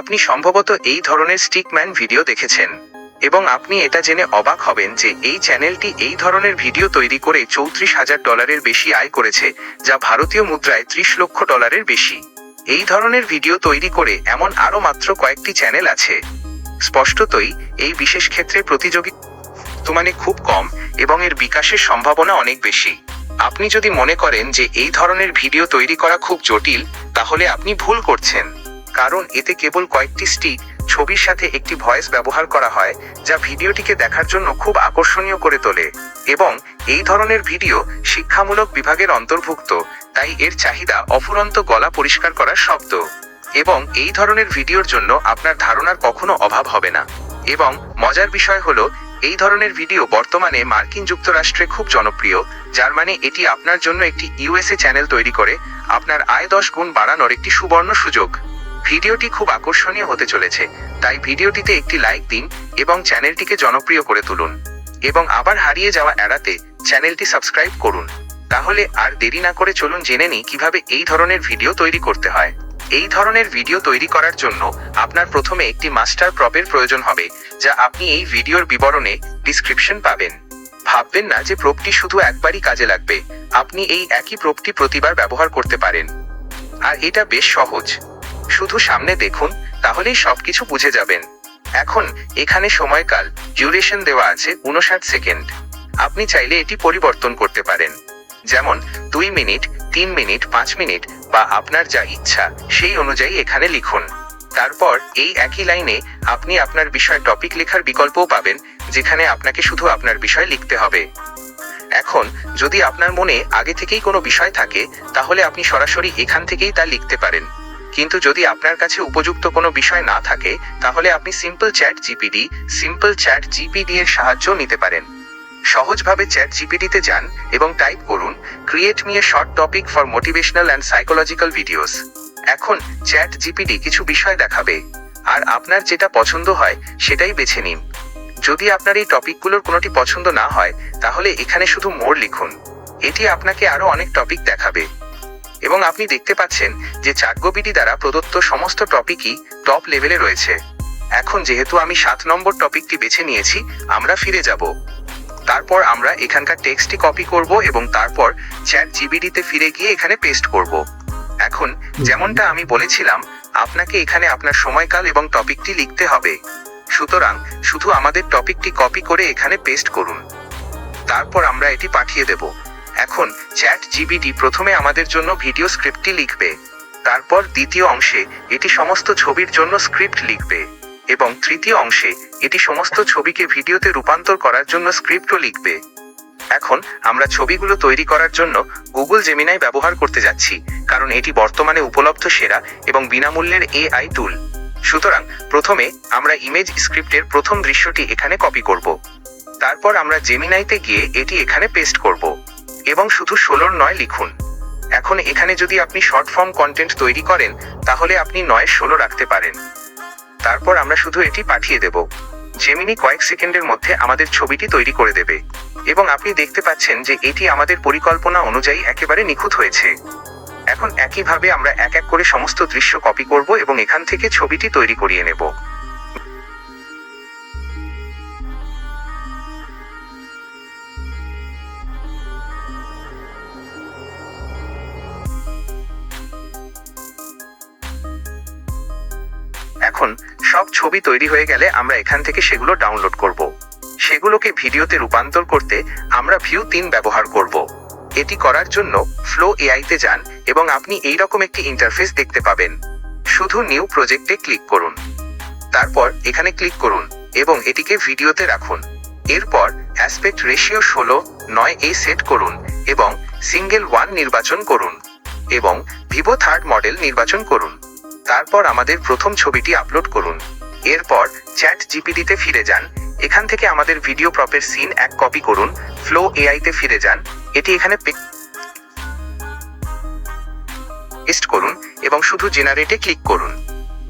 আপনি সম্ভবত এই ধরনের স্টিকম্যান ভিডিও দেখেছেন এবং আপনি এটা জেনে অবাক হবেন যে এই চ্যানেলটি এই ধরনের ভিডিও তৈরি করে $34,000 বেশি আয় করেছে, যা ভারতীয় মুদ্রায় $30 লক্ষ বেশি। এই ধরনের ভিডিও তৈরি করে এমন আরও মাত্র কয়েকটি চ্যানেল আছে। স্পষ্টতই এই বিশেষ ক্ষেত্রে প্রতিযোগিতা মানে খুব কম এবং এর বিকাশের সম্ভাবনা অনেক বেশি। আপনি যদি মনে করেন যে এই ধরনের ভিডিও তৈরি করা খুব জটিল, তাহলে আপনি ভুল করছেন, কারণ এতে কেবল কয়েকটি স্টিক ছবির সাথে একটি ভয়েস ব্যবহার করা হয়, যা ভিডিওটিকে দেখার জন্য খুব আকর্ষণীয় করে তোলে। এবং এই ধরনের ভিডিও শিক্ষামূলক বিভাগের অন্তর্ভুক্ত, তাই এর চাহিদা অফুরন্ত গলা পরিষ্কার করার শব্দ। এবং এই ধরনের ভিডিওর জন্য আপনার ধারণার কখনো অভাব হবে না। এবং মজার বিষয় হলো, এই ধরনের ভিডিও বর্তমানে মার্কিন যুক্তরাষ্ট্রে খুব জনপ্রিয়, যার মানে এটি আপনার জন্য একটি ইউএসএ চ্যানেল তৈরি করে আপনার আয় 10 গুণ বাড়ানোর একটি সুবর্ণ সুযোগ। ভিডিওটি খুব আকর্ষণীয় হতে চলেছে, তাই ভিডিওটিতে একটি লাইক দিন এবং চ্যানেলটিকে জনপ্রিয় করে তুলুন। এবং আবার হারিয়ে যাওয়া এড়াতে চ্যানেলটি সাবস্ক্রাইব করুন। তাহলে আর দেরি না করে চলুন জেনে নিই কিভাবে এই ধরনের ভিডিও তৈরি করতে হয়। এই ধরনের ভিডিও তৈরি করার জন্য আপনার প্রথমে একটি মাস্টার প্রপের প্রয়োজন হবে, যা আপনি এই ভিডিওর বিবরণে ডিসক্রিপশন পাবেন। ভাববেন না যে প্রপটি শুধু একবারই কাজে লাগবে। আপনি এই একই প্রপটি প্রতিবার ব্যবহার করতে পারেন, আর এটা বেশ সহজ। শুধু সামনে দেখুন, তাহলেই সবকিছু বুঝে যাবেন। এখন এখানে সময়কাল ডিউরেশন দেওয়া আছে 59 সেকেন্ড। আপনি চাইলে এটি পরিবর্তন করতে পারেন, যেমন 2 মিনিট, 3 মিনিট, 5 মিনিট, বা আপনার যা ইচ্ছা সেই অনুযায়ী এখানে লিখুন। তারপর এই একই লাইনে আপনি আপনার বিষয় টপিক লেখার বিকল্পও পাবেন, যেখানে আপনাকে শুধু আপনার বিষয় লিখতে হবে। এখন যদি আপনার মনে আগে থেকেই কোনো বিষয় থাকে, তাহলে আপনি সরাসরি এখান থেকেই তা লিখতে পারেন। কিন্তু যদি আপনার কাছে উপযুক্ত কোনো বিষয় না থাকে, তাহলে আপনি সিম্পল চ্যাট জিপিটি এর সাহায্য নিতে পারেন। সহজভাবে চ্যাট জিপিটিতে যান এবং টাইপ করুন, create me a short topic for motivational and psychological videos. এখন চ্যাট জিপিটি কিছু বিষয় দেখাবে, আর আপনার যেটা পছন্দ হয় সেটাই বেছে নিন। যদি আপনার এই টপিকগুলোর কোনোটি পছন্দ না হয়, তাহলে এখানে শুধু মোর লিখুন। এটি আপনাকে আরও অনেক টপিক দেখাবে। এবং আপনি দেখতে পাচ্ছেন যে চ্যাটজিপিটি দ্বারা প্রদত্ত সমস্ত টপিকই টপ লেভেলে রয়েছে। এখন যেহেতু আমি 7 নম্বর টপিকটি বেছে নিয়েছি, আমরা ফিরে যাব। তারপর আমরা এখানকার টেক্সটটি কপি করব এবং তারপর চ্যাট জিপিটিতে ফিরে গিয়ে এখানে পেস্ট করব। এখন যেমনটা আমি বলেছিলাম, আপনাকে এখানে আপনার সময়কাল এবং টপিকটি লিখতে হবে। সুতরাং শুধু আমাদের টপিকটি কপি করে এখানে পেস্ট করুন। তারপর আমরা এটি পাঠিয়ে দেব। এখন চ্যাট জিপিটি প্রথমে আমাদের জন্য ভিডিও স্ক্রিপ্টটি লিখবে। তারপর দ্বিতীয় অংশে এটি সমস্ত ছবির জন্য স্ক্রিপ্ট লিখবে এবং তৃতীয় অংশে এটি সমস্ত ছবিকে ভিডিওতে রূপান্তর করার জন্য স্ক্রিপ্টও লিখবে। এখন আমরা ছবিগুলো তৈরি করার জন্য গুগল জেমিনাই ব্যবহার করতে যাচ্ছি, কারণ এটি বর্তমানে উপলব্ধ সেরা এবং বিনামূল্যের এআই টুল। সুতরাং প্রথমে আমরা ইমেজ স্ক্রিপ্টের প্রথম দৃশ্যটি এখানে কপি করব। তারপর আমরা জেমিনাইতে গিয়ে এটি এখানে পেস্ট করব এবং শুধু 16 লিখুন। এখন এখানে যদি আপনি শর্ট ফর্ম কন্টেন্ট তৈরি করেন, তাহলে আপনি 9-16 রাখতে পারেন। তারপর আমরা শুধু এটি পাঠিয়ে দেব। জেমিনি কয়েক সেকেন্ডের মধ্যে আমাদের ছবিটি তৈরি করে দেবে এবং আপনি দেখতে পাচ্ছেন যে এটি আমাদের পরিকল্পনা অনুযায়ী একেবারে নিখুঁত হয়েছে। এখন একইভাবে আমরা এক এক করে সমস্ত দৃশ্য কপি করব এবং এখান থেকে ছবিটি তৈরি করিয়ে নেব। এখন সব ছবি তৈরি হয়ে গেলে আমরা এখান থেকে সেগুলো ডাউনলোড করব। সেগুলোকে ভিডিওতে রূপান্তর করতে আমরা ভিউ 3 ব্যবহার করব। এটি করার জন্য ফ্লো এআইতে যান এবং আপনি এই রকম একটি ইন্টারফেস দেখতে পাবেন। শুধু নিউ প্রজেক্টে ক্লিক করুন। তারপর এখানে ক্লিক করুন এবং এটিকে ভিডিওতে রাখুন। এরপর অ্যাসপেক্ট রেশিও 16:9 সেট করুন এবং সিঙ্গেল 1 নির্বাচন করুন এবং ভিভো থার্ড মডেল নির্বাচন করুন। তারপর আমাদের প্রথম ছবিটি আপলোড করুন। এরপর চ্যাট জিপিটিতে ফিরে যান। এখান থেকে আমাদের ভিডিও প্রপের সিন 1 কপি করুন। ফ্লো এআইতে ফিরে যান, এটি এখানে পেস্ট করুন এবং শুধু জেনারেটে ক্লিক করুন।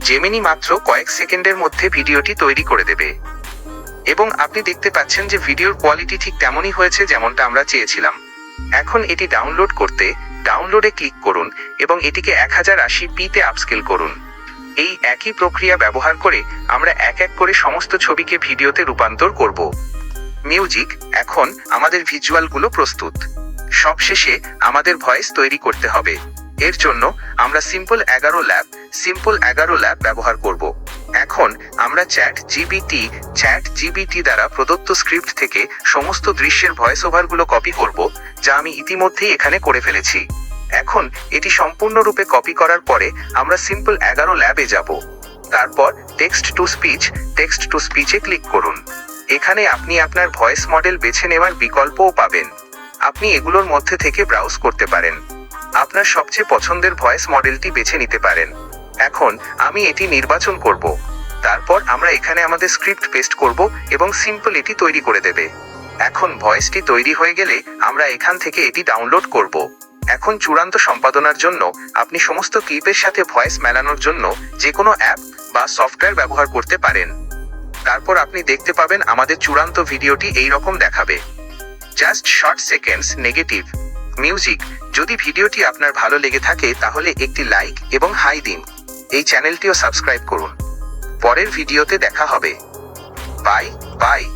জেমিনি মাত্র কয়েক সেকেন্ডের মধ্যে ভিডিওটি তৈরি করে দেবে এবং আপনি দেখতে পাচ্ছেন যে ভিডিওর কোয়ালিটি ঠিক তেমনই হয়েছে যেমনটা আমরা চেয়েছিলাম। এখন এটি ডাউনলোড করতে ডাউনলোডে ক্লিক করুন এবং এটিকে 1080p তে আপস্কেল করুন। এই একই প্রক্রিয়া ব্যবহার করে আমরা এক এক করে সমস্ত ছবিকে ভিডিওতে রূপান্তর করব। মিউজিক। এখন আমাদের ভিজুয়ালগুলো প্রস্তুত। সবশেষে আমাদের ভয়েস তৈরি করতে হবে। এর জন্য আমরা সিম্পল 11 ল্যাব ব্যবহার করব। এখন আমরা চ্যাট জিপিটি দ্বারা প্রদত্ত স্ক্রিপ্ট থেকে সমস্ত দৃশ্যের ভয়েস ওভারগুলো কপি করব, যা আমি ইতিমধ্যেই এখানে করে ফেলেছি। এখন এটি সম্পূর্ণরূপে কপি করার পরে আমরা সিম্পল 11 ল্যাবে যাব। তারপর টেক্সট টু স্পিচে ক্লিক করুন। এখানে আপনি আপনার ভয়েস মডেল বেছে নেওয়ার বিকল্পও পাবেন। আপনি এগুলোর মধ্যে থেকে ব্রাউজ করতে পারেন। আপনার সবচেয়ে পছন্দের ভয়েস মডেলটি বেছে নিতে পারেন। এখন আমি এটি নির্বাচন করব। তারপর আমরা এখানে আমাদের স্ক্রিপ্ট পেস্ট করব এবং সিম্পল এটি তৈরি করে দেবে। এখন ভয়েসটি তৈরি হয়ে গেলে আমরা এখান থেকে এটি ডাউনলোড করব। এখন চূড়ান্ত সম্পাদনার জন্য আপনি সমস্ত ক্লিপের সাথে ভয়েস মেলানোর জন্য যে কোনো অ্যাপ বা সফটওয়্যার ব্যবহার করতে পারেন। তারপর আপনি দেখতে পাবেন আমাদের চূড়ান্ত ভিডিওটি এই রকম দেখাবে। Just short seconds. Negative. Music. যদি ভিডিওটি আপনার ভালো লেগে থাকে তাহলে একটি লাইক এবং হাই দিন। এই চ্যানেলটিও সাবস্ক্রাইব করুন। পরের ভিডিওতে দেখা হবে। বাই।